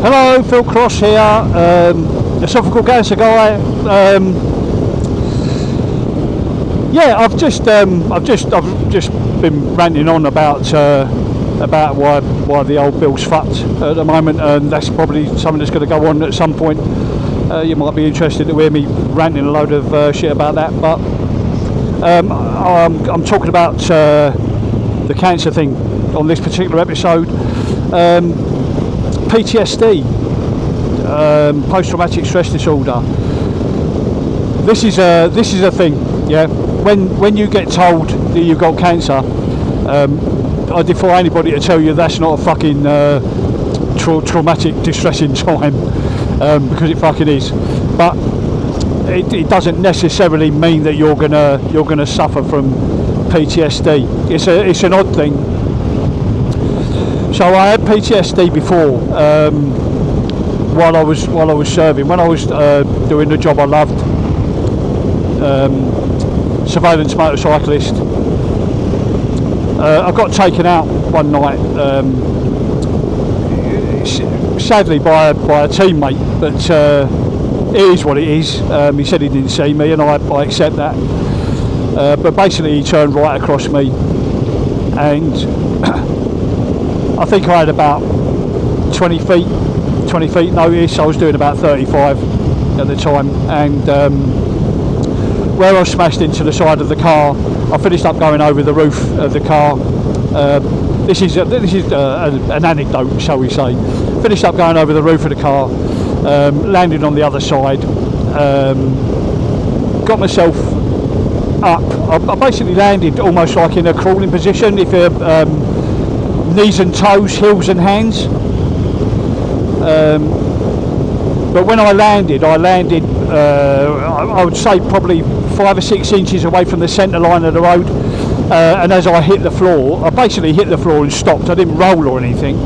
Hello, Phil Cross here, esophageal cancer guy. Yeah, I've just been ranting on about why the old bill's fucked at the moment, and that's probably something that's going to go on at some point. You might be interested to hear me ranting a load of shit about that, but I'm talking about the cancer thing on this particular episode. PTSD, post-traumatic stress disorder. This is a thing, yeah. When you get told that you've got cancer, I defy anybody to tell you that's not a fucking traumatic, distressing time, because it fucking is. But it doesn't necessarily mean that you're gonna suffer from PTSD. It's an odd thing. So I had PTSD before, while I was serving. When I was doing the job I loved, surveillance motorcyclist. I got taken out one night, sadly by a teammate, but it is what it is. He said he didn't see me, and I accept that. But basically, he turned right across me, and I think I had about 20 feet notice. I was doing about 35 at the time, and where I smashed into the side of the car, I finished up going over the roof of the car. This is an anecdote, shall we say. Finished up going over the roof of the car, landed on the other side, got myself up. I basically landed almost like in a crawling position, if you're knees and toes, heels and hands. But when I landed, I would say probably 5 or 6 inches away from the centre line of the road. And as I hit the floor, I basically hit the floor and stopped. I didn't roll or anything.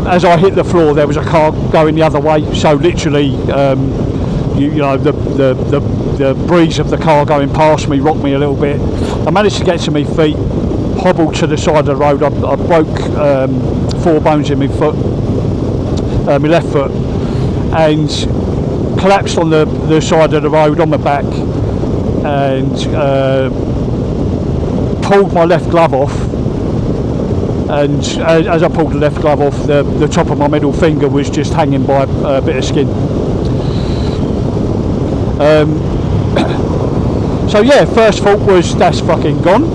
As I hit the floor, there was a car going the other way. So literally, you know, the breeze of the car going past me rocked me a little bit. I managed to get to my feet, hobbled to the side of the road. I broke 4 bones in my foot, my left foot, and collapsed on the side of the road on my back, and pulled my left glove off. And as I pulled the left glove off, the top of my middle finger was just hanging by a bit of skin. So yeah, first thought was that's fucking gone.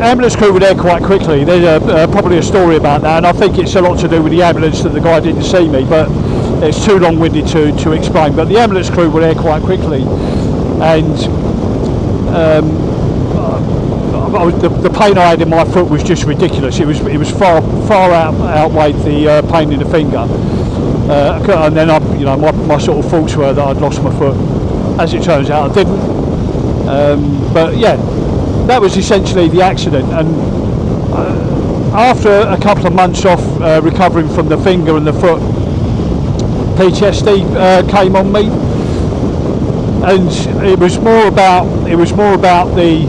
Ambulance crew were there quite quickly. There's probably a story about that, and I think it's a lot to do with the ambulance that the guy didn't see me, but it's too long-winded to explain. But the ambulance crew were there quite quickly, and the pain I had in my foot was just ridiculous. It was far outweighed the pain in the finger, and then my sort of thoughts were that I'd lost my foot. As it turns out, I didn't. But yeah, that was essentially the accident. And after a couple of months off recovering from the finger and the foot, PTSD came on me, and it was more about the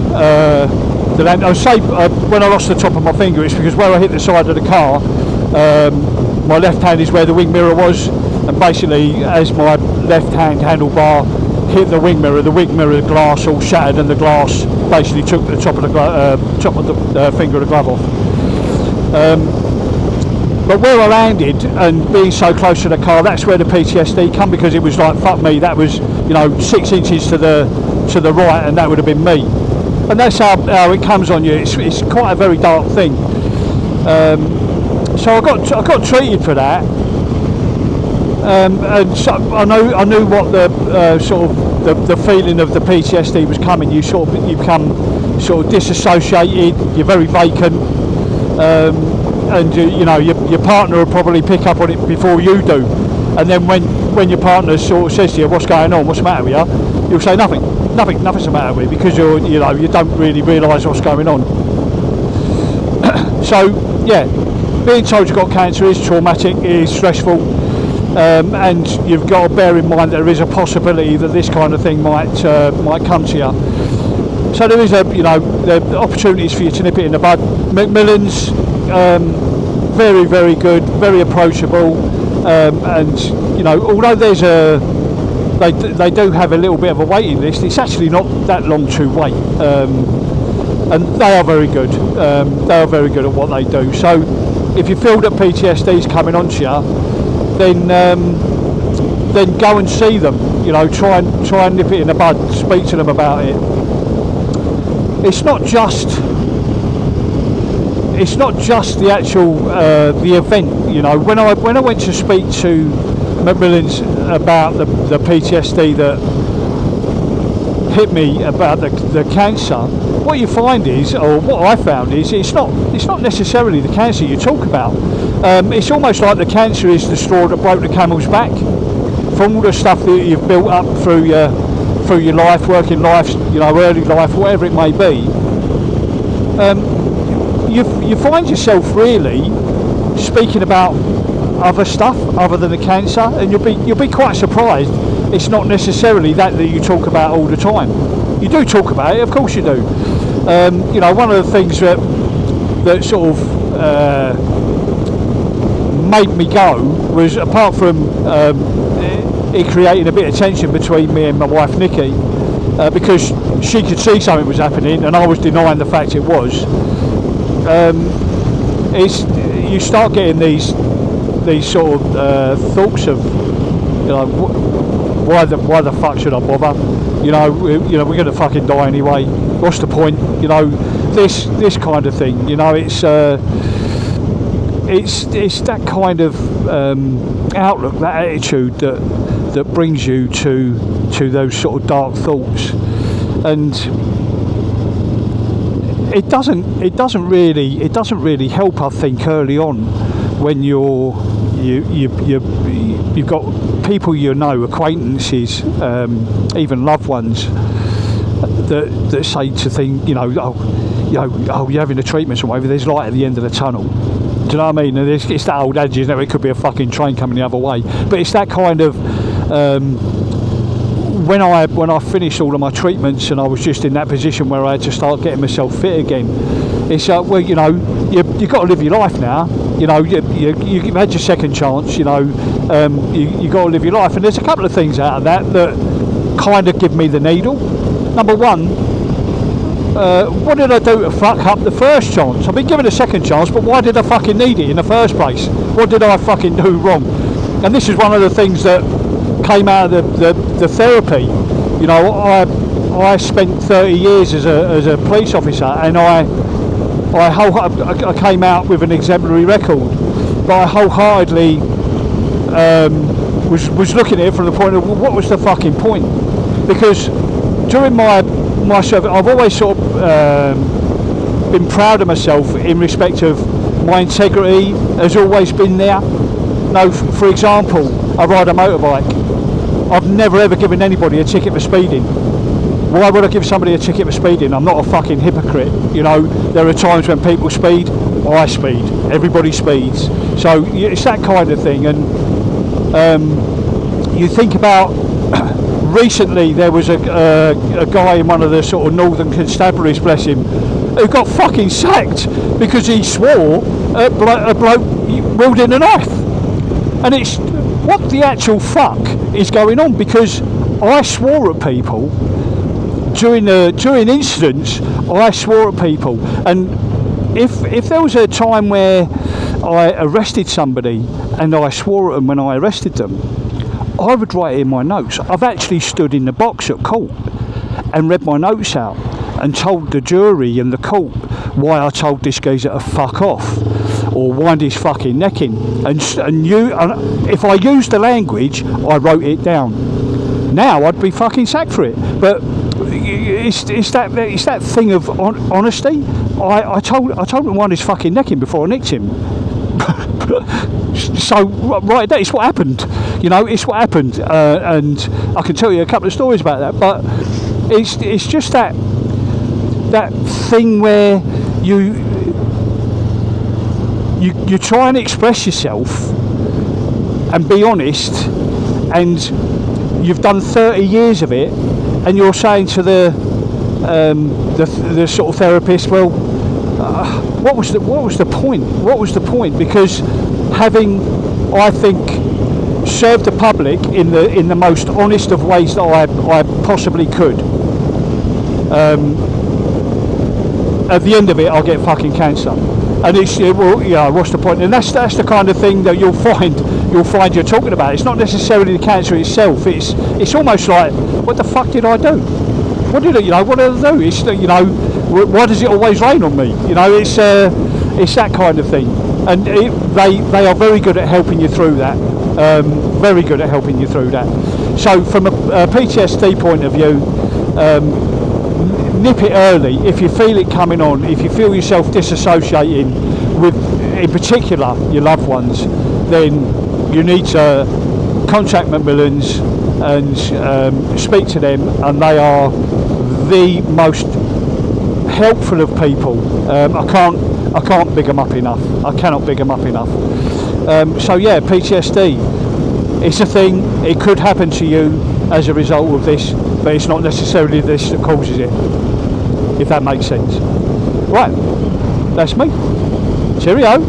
land. I would say when I lost the top of my finger, it's because where I hit the side of the car, my left hand is where the wing mirror was, and basically as my left hand handlebar hit the wing mirror glass all shattered, and the glass basically took the top of the finger of the glove off. But where I landed and being so close to the car, that's where the PTSD come, because it was like, fuck me, that was 6 inches to the right, and that would have been me. And that's how it comes on you. It's quite a very dark thing. So I got treated for that. And so I knew what the sort of the feeling of the PTSD was coming. You become sort of disassociated. You're very vacant, and your partner will probably pick up on it before you do. And then when your partner sort of says to you, "What's going on? What's the matter with you?" You'll say nothing's the matter with you, because you don't really realise what's going on. So yeah, being told you've got cancer is traumatic, it is stressful. And you've got to bear in mind there is a possibility that this kind of thing might come to you. So there is the opportunities for you to nip it in the bud. Macmillan's very, very good, very approachable, and you know, although there's they do have a little bit of a waiting list, it's actually not that long to wait, and they are very good. They are very good at what they do. So if you feel that PTSD is coming onto you, then go and see them. You know, try and nip it in the bud. Speak to them about it. It's not just the actual the event. You know, when I went to speak to Macmillan's about the PTSD that hit me about the cancer, what you find is, or what I found is, it's not necessarily the cancer you talk about. It's almost like the cancer is the straw that broke the camel's back. From all the stuff that you've built up through your life, working life, you know, early life, whatever it may be, you find yourself really speaking about other stuff other than the cancer, and you'll be quite surprised. It's not necessarily that you talk about all the time. You do talk about it, of course you do. You know, one of the things that sort of made me go was, apart from it created a bit of tension between me and my wife Nikki, because she could see something was happening and I was denying the fact it was. You start getting these sort of thoughts of, you know, why the fuck should I bother? You know, we're going to fucking die anyway. What's the point? You know, this kind of thing. You know, it's that kind of outlook, that attitude that brings you to those sort of dark thoughts, and it doesn't really help, I think, early on when you've got people, you know, acquaintances, even loved ones that say to things, you know, oh, you're having a treatment or whatever, there's light at the end of the tunnel. Do you know what I mean? And it's that old adage, you know, it could be a fucking train coming the other way. But it's that kind of when I finished all of my treatments and I was just in that position where I had to start getting myself fit again, it's like, well, you know, you've got to live your life now. You know, you've had your second chance. You know, you've got to live your life. And there's a couple of things out of that kind of give me the needle. Number one, what did I do to fuck up the first chance? I've been given a second chance, but why did I fucking need it in the first place? What did I fucking do wrong? And this is one of the things that came out of the therapy. You know, I spent 30 years as a police officer, and I came out with an exemplary record, but I wholeheartedly was looking at it from the point of, well, what was the fucking point? Because during my service, I've always sort of been proud of myself in respect of my integrity has always been there. No, for example, I ride a motorbike. I've never ever given anybody a ticket for speeding. Why would I give somebody a ticket for speeding? I'm not a fucking hypocrite. You know, there are times when people speed, I speed, everybody speeds. So it's that kind of thing. And you think about, recently there was a guy in one of the sort of northern constabularies, bless him, who got fucking sacked because he swore at a bloke wielding a knife. And it's, what the actual fuck is going on? Because I swore at people during incidents. I swore at people, and if there was a time where I arrested somebody and I swore at them when I arrested them, I would write it in my notes. I've actually stood in the box at court and read my notes out and told the jury and the court why I told this geezer to fuck off or wind his fucking neck in, and if I used the language, I wrote it down. Now I'd be fucking sacked for it. But it's that thing of honesty. I told him to wind his fucking neck in before I nicked him. So right there, it's what happened. You know, it's what happened, and I can tell you a couple of stories about that. But it's just that thing where you try and express yourself and be honest, and you've done 30 years of it, and you're saying to the sort of therapist, well, what was the point? What was the point? Because having, I think, served the public in the most honest of ways that I possibly could, at the end of it, I'll get fucking cancer. And it's, well, yeah, what's the point? And that's the kind of thing that you'll find you're talking about. It's not necessarily the cancer itself. It's almost like, what the fuck did I do? What did I do? It's, why does it always rain on me? It's that kind of thing. And they are very good at helping you through that. Very good at helping you through that. So from a PTSD point of view, nip it early. If you feel it coming on, if you feel yourself disassociating with, in particular, your loved ones, then you need to contact Macmillan's and speak to them, and they are the most helpful of people. I can't big them up enough. I cannot big them up enough. So yeah, PTSD, it's a thing. It could happen to you as a result of this, but it's not necessarily this that causes it, if that makes sense. Right, that's me. Cheerio.